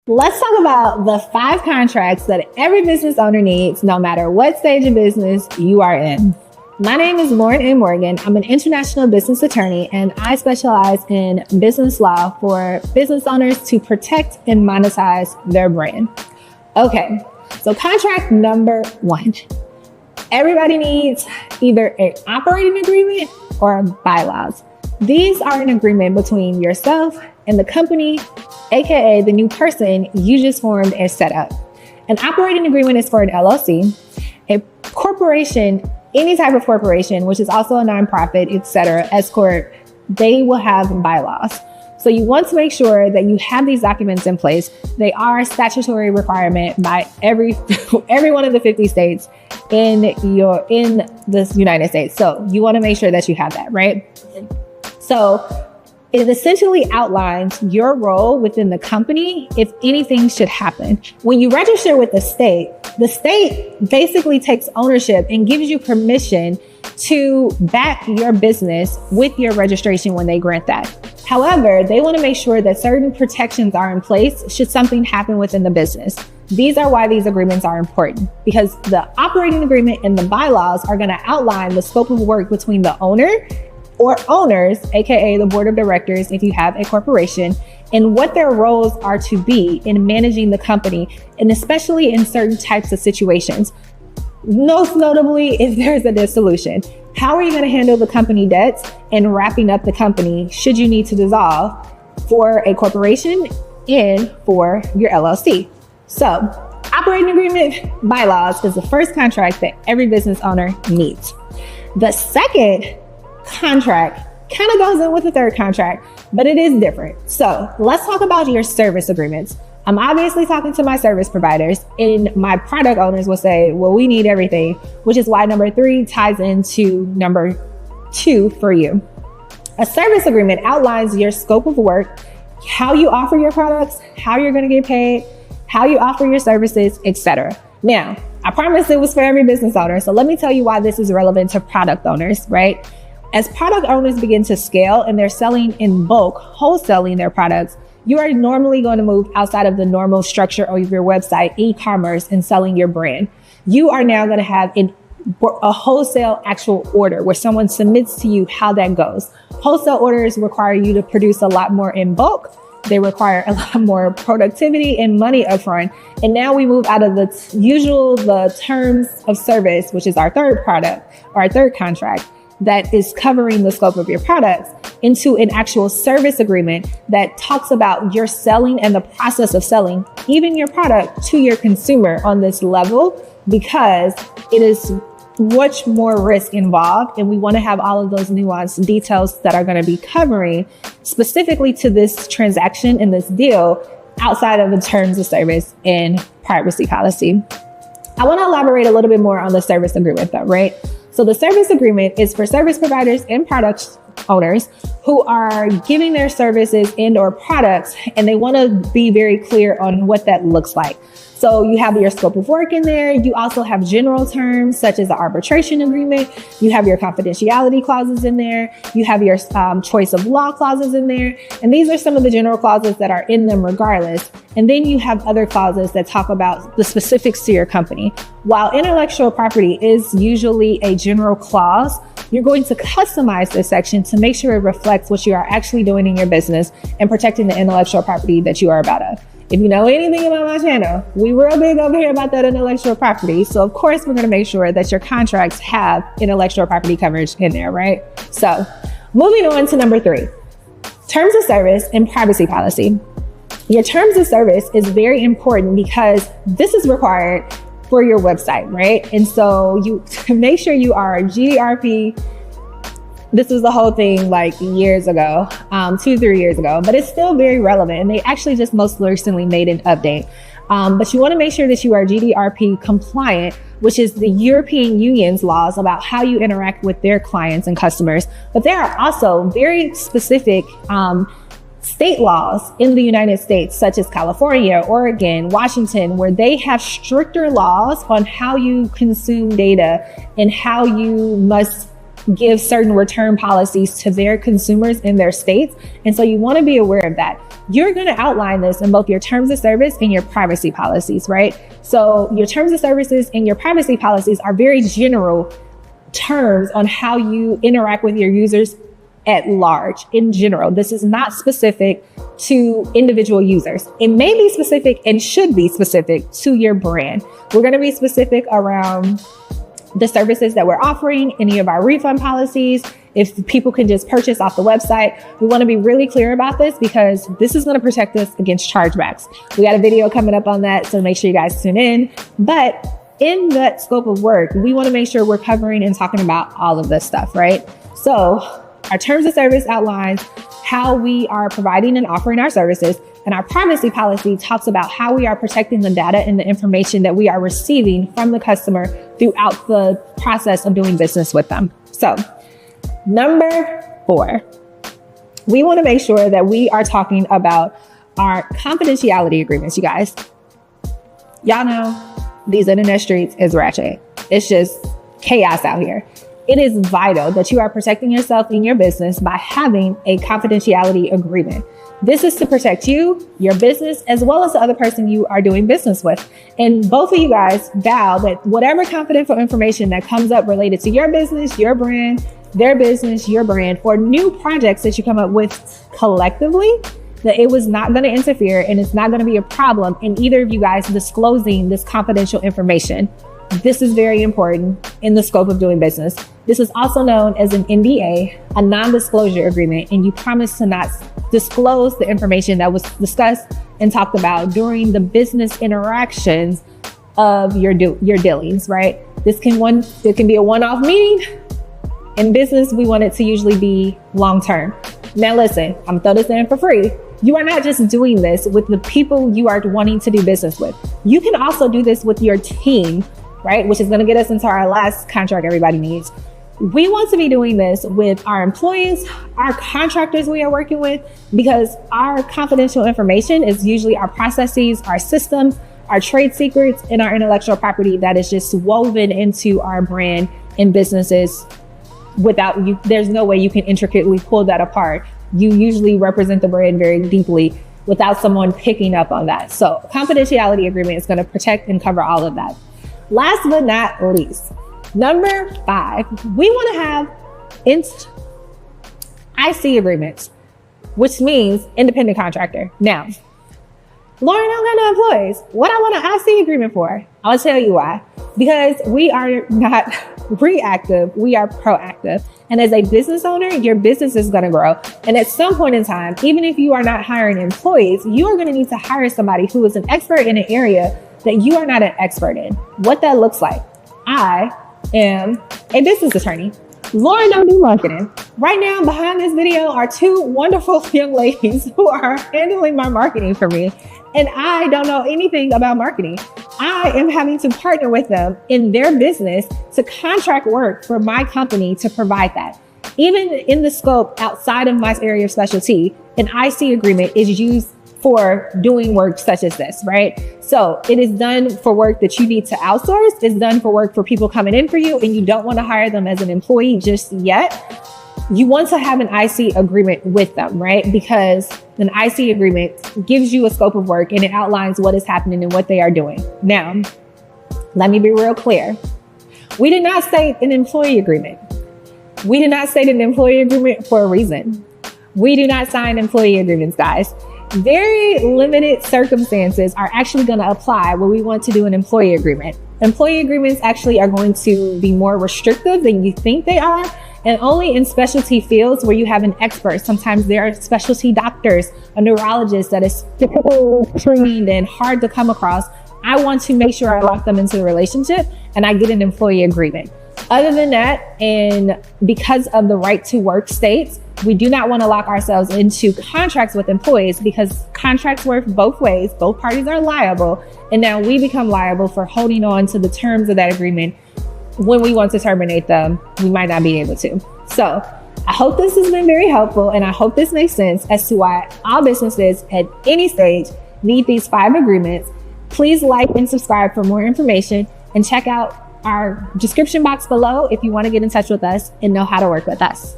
Let's talk about the 5 contracts that every business owner needs, no matter what stage of business you are in. My name is Lauren A. Morgan. I'm an international business attorney, and I specialize in business law for business owners to protect and monetize their brand. Okay, so contract number 1. Everybody needs either an operating agreement or bylaws. These are an agreement between yourself and the company, aka the new person you just formed and set up. An operating agreement is for an LLC. A corporation, any type of corporation, which is also a nonprofit, etc., S corp, they will have bylaws. So you want to make sure that you have these documents in place. They are a statutory requirement by every one of the 50 states in this United States. So you want to make sure that you have that, right? So it essentially outlines your role within the company if anything should happen. When you register with the state basically takes ownership and gives you permission to back your business with your registration when they grant that. However, they want to make sure that certain protections are in place should something happen within the business. These are why these agreements are important, because the operating agreement and the bylaws are going to outline the scope of work between the owner or owners, aka the board of directors if you have a corporation, and what their roles are to be in managing the company, and especially in certain types of situations. Most notably, if there's a dissolution. How are you going to handle the company debts and wrapping up the company should you need to dissolve for a corporation and for your LLC? So, operating agreement, bylaws is the first contract that every business owner needs. The second contract kind of goes in with the third contract, but it is different. So let's talk about your service agreements. I'm obviously talking to my service providers, and my product owners will say, well, we need everything, which is why number 3 ties into number 2 for you. A service agreement outlines your scope of work, how you offer your products, how you're going to get paid, how you offer your services, etc. Now, I promised it was for every business owner, so let me tell you why this is relevant to product owners, right? As product owners begin to scale and they're selling in bulk, wholesaling their products, you are normally going to move outside of the normal structure of your website, e-commerce, and selling your brand. You are now going to have a wholesale actual order where someone submits to you how that goes. Wholesale orders require you to produce a lot more in bulk. They require a lot more productivity and money upfront. And now we move out of the terms of service, which is our third product or our third contract, that is covering the scope of your products, into an actual service agreement that talks about your selling and the process of selling even your product to your consumer on this level, because it is much more risk involved. And we want to have all of those nuanced details that are going to be covering specifically to this transaction and this deal outside of the terms of service and privacy policy. I want to elaborate a little bit more on the service agreement though, right? So the service agreement is for service providers and product owners who are giving their services and or products, and they want to be very clear on what that looks like. So you have your scope of work in there. You also have general terms such as the arbitration agreement. You have your confidentiality clauses in there. You have your choice of law clauses in there. And these are some of the general clauses that are in them regardless. And then you have other clauses that talk about the specifics to your company. While intellectual property is usually a general clause, you're going to customize this section to make sure it reflects what you are actually doing in your business and protecting the intellectual property that you are about to. If you know anything about my channel, we real big over here about that intellectual property. So of course, we're going to make sure that your contracts have intellectual property coverage in there, right? So moving on to number 3, terms of service and privacy policy. Your terms of service is very important because this is required for your website, right? And so you make sure you are GDRP. This was the whole thing like years ago, 2-3 years ago, but it's still very relevant. And they actually just most recently made an update. But you want to make sure that you are GDRP compliant, which is the European Union's laws about how you interact with their clients and customers. But there are also very specific state laws in the United States, such as California, Oregon, Washington, where they have stricter laws on how you consume data and how you must give certain return policies to their consumers in their states. And so you want to be aware of that. You're going to outline this in both your terms of service and your privacy policies, right? So your terms of services and your privacy policies are very general terms on how you interact with your users at large in general. This is not specific to individual users. It may be specific and should be specific to your brand. We're going to be specific around the services that we're offering, any of our refund policies. If people can just purchase off the website, we want to be really clear about this because this is going to protect us against chargebacks. We got a video coming up on that, so make sure you guys tune in. But in that scope of work, we want to make sure we're covering and talking about all of this stuff, right? So our terms of service outlines how we are providing and offering our services, and our privacy policy talks about how we are protecting the data and the information that we are receiving from the customer throughout the process of doing business with them. So, number 4, we want to make sure that we are talking about our confidentiality agreements, you guys. Y'all know these internet streets is ratchet. It's just chaos out here. It is vital that you are protecting yourself in your business by having a confidentiality agreement. This is to protect you, your business, as well as the other person you are doing business with. And both of you guys vow that whatever confidential information that comes up related to your business, your brand, their business, your brand, or new projects that you come up with collectively, that it was not going to interfere and it's not going to be a problem in either of you guys disclosing this confidential information. This is very important in the scope of doing business. This is also known as an NDA, a non-disclosure agreement, and you promise to not disclose the information that was discussed and talked about during the business interactions of your dealings, right? It can be a one-off meeting. In business, we want it to usually be long-term. Now listen, I'm gonna throw this in for free. You are not just doing this with the people you are wanting to do business with. You can also do this with your team, right? Which is going to get us into our last contract everybody needs. We want to be doing this with our employees, our contractors we are working with, because our confidential information is usually our processes, our systems, our trade secrets, and our intellectual property that is just woven into our brand and businesses. Without you, there's no way you can intricately pull that apart. You usually represent the brand very deeply without someone picking up on that. So confidentiality agreement is going to protect and cover all of that. Last but not least, number 5, we want to have IC agreements, which means independent contractor. Now, Lauren, I don't got no employees. What I want an IC agreement for? I'll tell you why. Because we are not reactive, we are proactive. And as a business owner, your business is going to grow. And at some point in time, even if you are not hiring employees, you are going to need to hire somebody who is an expert in an area that you are not an expert in. What that looks like. I am a business attorney. Lauren don't do marketing. Right now, behind this video are 2 wonderful young ladies who are handling my marketing for me. And I don't know anything about marketing. I am having to partner with them in their business to contract work for my company to provide that. Even in the scope outside of my area of specialty, an IC agreement is used for doing work such as this, right? So it is done for work that you need to outsource. It's done for work for people coming in for you and you don't want to hire them as an employee just yet. You want to have an IC agreement with them, right? Because an IC agreement gives you a scope of work and it outlines what is happening and what they are doing. Now, let me be real clear. We did not state an employee agreement. We did not state an employee agreement for a reason. We do not sign employee agreements, guys. Very limited circumstances are actually going to apply when we want to do an employee agreement. Employee agreements actually are going to be more restrictive than you think they are. And only in specialty fields where you have an expert. Sometimes there are specialty doctors, a neurologist that is trained and hard to come across. I want to make sure I lock them into the relationship and I get an employee agreement. Other than that, and because of the right to work states, we do not want to lock ourselves into contracts with employees because contracts work both ways. Both parties are liable. And now we become liable for holding on to the terms of that agreement. When we want to terminate them, we might not be able to. So I hope this has been very helpful. And I hope this makes sense as to why all businesses at any stage need these 5 agreements. Please like and subscribe for more information and check out our description box below if you want to get in touch with us and know how to work with us.